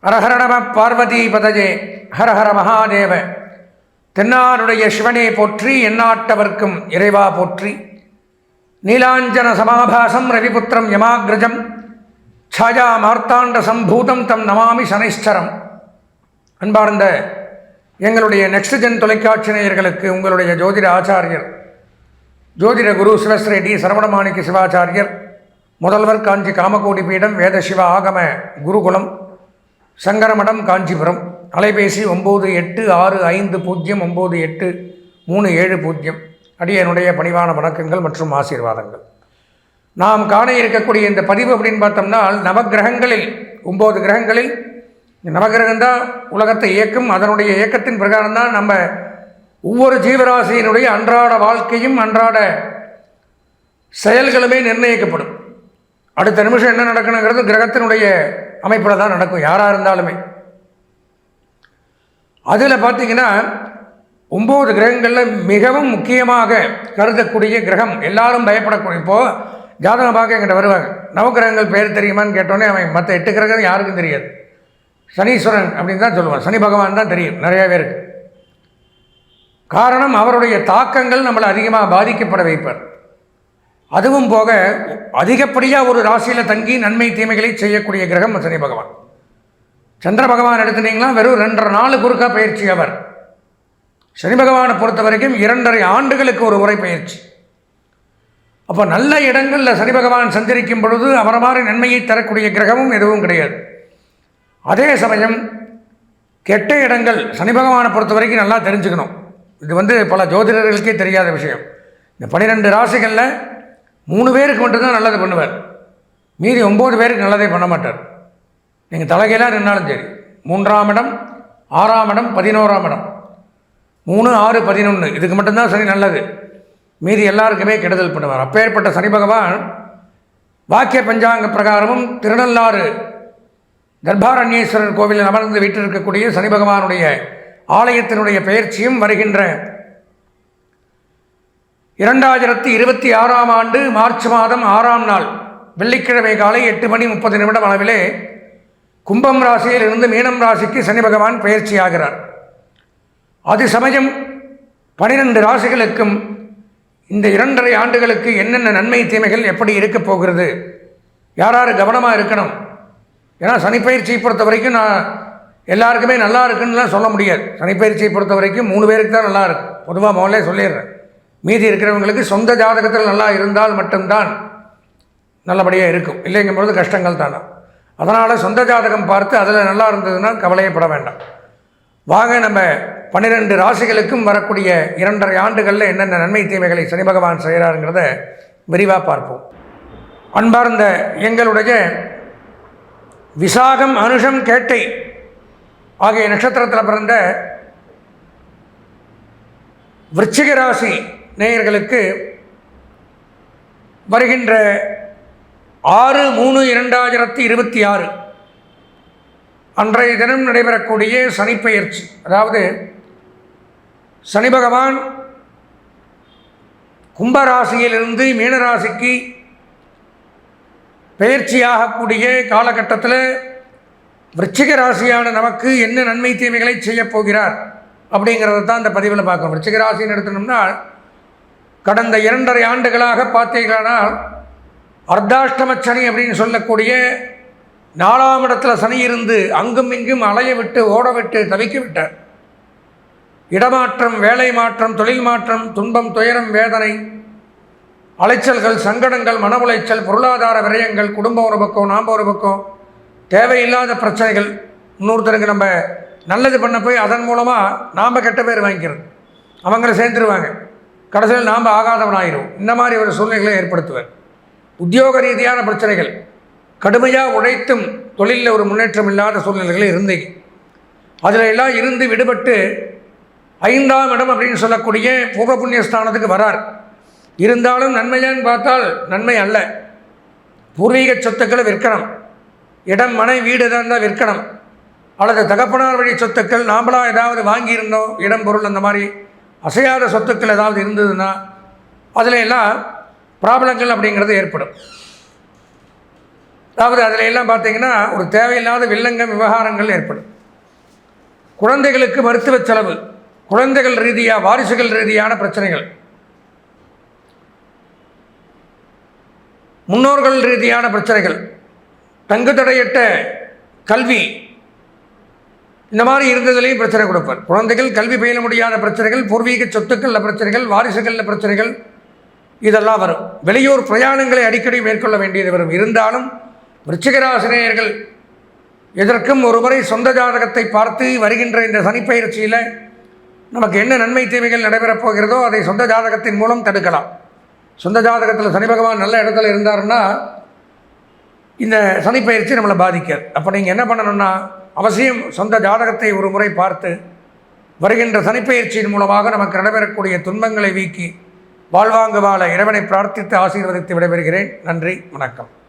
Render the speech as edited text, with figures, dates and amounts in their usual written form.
ஹரஹர நம பார்வதி பதஜே ஹரஹர மகாதேவ. தென்னாருடைய சிவனே போற்றி, எந்நாட்டவர்க்கும் இறைவா போற்றி. நீலாஞ்சன சமாபாசம் ரவிபுத்திரம் யமாகிரஜம் சாயா மார்த்தாண்ட சம்பூதம் தம் நமாமி சனைஸ்வரம். அன்பார்ந்த எங்களுடைய நெக்ஸ்ட் ஜென் தொலைக்காட்சி நேயர்களுக்கு உங்களுடைய ஜோதிட ஆச்சாரியர் ஜோதிட குரு சிவஸ்ரீ டி சரவணமாணிக்க சிவாச்சாரியர், முதல்வர் காஞ்சி காமகோடி பீடம், வேத சிவ ஆகம குருகுலம், சங்கரமடம், காஞ்சிபுரம். அலைபேசி 9850983730. அடியனுடைய பணிவான வணக்கங்கள் மற்றும் ஆசீர்வாதங்கள். நாம் காண இருக்கக்கூடிய இந்த பதிவு அப்படின்னு பார்த்தோம்னா, நவகிரகங்களில் 9 கிரகங்களில் நவகிரகம்தான் உலகத்தை இயக்கும். அதனுடைய இயக்கத்தின் பிரகாரம் தான் நம்ம ஒவ்வொரு ஜீவராசியினுடைய அன்றாட வாழ்க்கையும் அன்றாட செயல்களுமே நிர்ணயிக்கப்படும். அடுத்த நிமிஷம் என்ன நடக்கணுங்கிறது கிரகத்தினுடைய அமைப்பில் தான் நடக்கும், யாராக இருந்தாலுமே. அதில் பார்த்திங்கன்னா 9 கிரகங்களில் மிகவும் முக்கியமாக கருதக்கூடிய கிரகம், எல்லாரும் பயப்படக்கூடிய, இப்போது ஜாதகம் பார்க்க என்கிட்ட வருவாங்க, நவகிரகங்கள் பேர் தெரியுமான்னு கேட்டோன்னே அவன் மற்ற 8 கிரகம் யாருக்கும் தெரியாது. சனீஸ்வரன் அப்படின்னு தான் சொல்லுவான், சனி பகவான் தான் தெரியும் நிறைய பேருக்கு. காரணம், அவருடைய தாக்கங்கள் நம்மளை அதிகமாக பாதிக்கப்பட வைப்பார். அதுவும் போக அதிகப்படியாக ஒரு ராசியில் தங்கி நன்மை தீமைகளை செய்யக்கூடிய கிரகம் சனி பகவான். சந்திர பகவான் எடுத்துட்டிங்கன்னா வெறும் 2.5 நாள் குறுக்கா பயிற்சி அவர். சனி பகவானை பொறுத்த வரைக்கும் 2.5 ஆண்டுகளுக்கு ஒரு முறை பயிற்சி. அப்போ நல்ல இடங்களில் சனி பகவான் சஞ்சரிக்கும் பொழுது அவரை மாதிரி நன்மையை தரக்கூடிய கிரகமும் எதுவும் கிடையாது. அதே சமயம் கெட்ட இடங்கள் சனி பகவானை பொறுத்த வரைக்கும் நல்லா தெரிஞ்சுக்கணும். இது பல ஜோதிடர்களுக்கே தெரியாத விஷயம். இந்த 12 ராசிகளில் 3 பேருக்கு மட்டும்தான் நல்லது பண்ணுவார், மீதி 9 பேருக்கு நல்லதே பண்ண மாட்டார். நீங்கள் தலைகையிலாக நின்னாலும் சரி, 3ஆம் இடம், 6ஆம் இடம், 11ஆம் இடம், 3, 6, 11 இதுக்கு மட்டும்தான் சனி நல்லது, மீதி எல்லாருக்குமே கெடுதல் பண்ணுவார். அப்பேற்பட்ட சனி பகவான் வாக்கிய பஞ்சாங்க பிரகாரமும் திருநள்ளாறு தர்பாரண்யேஸ்வரர் கோவிலில் அமர்ந்து வீட்டில் சனி பகவானுடைய ஆலயத்தினுடைய பெயர்ச்சியும் வருகின்ற 2026ஆம் ஆண்டு மார்ச் மாதம் 6ஆம் நாள் வெள்ளிக்கிழமை காலை 8:30 அளவிலே கும்பம் ராசியில் இருந்து மீனம் ராசிக்கு சனி பகவான் பெயர்ச்சி ஆகிறார். அது சமயம் 12 ராசிகளுக்கும் இந்த 2.5 ஆண்டுகளுக்கு என்னென்ன நன்மை தீமைகள் எப்படி இருக்க போகிறது, யார் கவனமாக இருக்கணும். ஏன்னா சனிப்பயிற்சியை பொறுத்த வரைக்கும் நான் எல்லாருக்குமே நல்லா இருக்குன்னுலாம் சொல்ல முடியாது. சனிப்பயிற்சியை பொறுத்த வரைக்கும் 3 பேருக்கு தான் நல்லா இருக்குது, பொதுவாக முதல்ல சொல்லிடுறேன். மீதி இருக்கிறவங்களுக்கு சொந்த ஜாதகத்தில் நல்லா இருந்தால் மட்டும்தான் நல்லபடியாக இருக்கும், இல்லைங்கும்போது கஷ்டங்கள் தானே. அதனால் சொந்த ஜாதகம் பார்த்து அதில் நல்லா இருந்ததுன்னா கவலையப்பட வேண்டாம். வாங்க நம்ம 12 ராசிகளுக்கும் வரக்கூடிய 2.5 ஆண்டுகளில் என்னென்ன நன்மை தீமைகளை சனி பகவான் செய்கிறாருங்கிறத விரிவாக பார்ப்போம். அன்பார்ந்த எங்களுடைய விசாகம், அனுஷம், கேட்டை ஆகிய நட்சத்திரத்தில் பிறந்த விருச்சிக ராசி நேயர்களுக்கு வருகின்ற 6/3/2026 அன்றைய தினம் நடைபெறக்கூடிய சனிப்பெயர்ச்சி, அதாவது சனி பகவான் கும்பராசியிலிருந்து மீனராசிக்கு பெயர்ச்சியாகக்கூடிய காலகட்டத்தில் விருச்சிக ராசியான நமக்கு என்ன நன்மை தீமைகளை செய்யப் போகிறார் அப்படிங்கிறத தான் இந்த பதிவில் பார்க்கணும். விருச்சிக ராசின்னு எடுத்தோம்னா கடந்த 2.5 ஆண்டுகளாக பார்த்தீங்களானால் அர்த்தாஷ்டம சனி அப்படின்னு சொல்லக்கூடிய 4ஆம் இடத்துல சனி இருந்து அங்கும் இங்கும் அலைய விட்டு ஓட விட்டு தவிக்க விட்டார். இடமாற்றம், வேலை மாற்றம், தொழில் மாற்றம், துன்பம், துயரம், வேதனை, அலைச்சல்கள், சங்கடங்கள், மன உளைச்சல், பொருளாதார விரயங்கள், குடும்பம் ஒரு பக்கம், நாம் ஒரு பக்கம், தேவையில்லாத பிரச்சனைகள், இன்னொருத்தருக்கு நம்ம நல்லது பண்ண போய் அதன் மூலமாக நாம் கெட்ட பேர் வாங்கிக்கிறது, அவங்கள சேர்ந்துருவாங்க, கடைசியில் நாம் ஆகாதவனாயிரும். இந்த மாதிரி ஒரு சூழ்நிலைகளை ஏற்படுத்துவார். உத்தியோக ரீதியான பிரச்சனைகள், கடுமையாக உழைத்தும் தொழிலில் ஒரு முன்னேற்றம் இல்லாத சூழ்நிலைகள் இருந்தீங்க. அதில் எல்லாம் இருந்து விடுபட்டு 5ஆம் இடம் அப்படின்னு சொல்லக்கூடிய பூர்வ புண்ணியஸ்தானத்துக்கு வரார். இருந்தாலும் நன்மையான்னு பார்த்தால் நன்மை அல்ல. பூர்வீக சொத்துக்களை விற்கணும், இடம், மனை, வீடு தான் விற்கணும், அல்லது தகப்பனார் வழி சொத்துக்கள் நாமளாக ஏதாவது வாங்கியிருந்தோம், இடம், பொருள், அந்த மாதிரி அசையாத சொத்துக்கள் ஏதாவது இருந்ததுன்னா அதில் எல்லாம் ப்ராப்ளங்கள் அப்படிங்கிறது ஏற்படும். அதாவது அதில் எல்லாம் பார்த்தீங்கன்னா ஒரு தேவையில்லாத வில்லங்கம் விவகாரங்கள் ஏற்படும். குழந்தைகளுக்கு மருத்துவ செலவு, குழந்தைகள் ரீதியாக வாரிசுகள் ரீதியான பிரச்சனைகள், முன்னோர்கள் ரீதியான பிரச்சனைகள், தங்கு தடையற்ற கல்வி, இந்த மாதிரி இருந்ததுலேயும் பிரச்சனை கொடுப்பார். குழந்தைகள் கல்வி பயில முடியாத பிரச்சனைகள், பூர்வீக சொத்துக்களில் பிரச்சனைகள், வாரிசுகளில் பிரச்சனைகள், இதெல்லாம் வரும். வெளியூர் பிரயாணங்களை அடிக்கடி மேற்கொள்ள வேண்டியது வரும். இருந்தாலும் விருச்சிகராசினியர்கள் எதற்கும் ஒரு முறை சொந்த ஜாதகத்தை பார்த்து வருகின்ற இந்த சனிப்பெயர்ச்சியில் நமக்கு என்ன நன்மை தீமைகள் நடைபெறப் போகிறதோ அதை சொந்த ஜாதகத்தின் மூலம் தடுக்கலாம். சொந்த ஜாதகத்தில் சனி பகவான் நல்ல இடத்துல இருந்தாருன்னா இந்த சனிப்பெயர்ச்சி நம்மளை பாதிக்காது. அப்போ நீங்கள் என்ன பண்ணணும்னா, அவசியம் சொந்த ஜாதகத்தை ஒரு முறை பார்த்து வருகின்ற சனிப்பெயர்ச்சியின் மூலமாக நமக்கு நடைபெறக்கூடிய துன்பங்களை வீக்கி வாழ்வாங்கு வாழ இறைவனை பிரார்த்தித்து ஆசீர்வதித்து விடைபெறுகிறேன். நன்றி, வணக்கம்.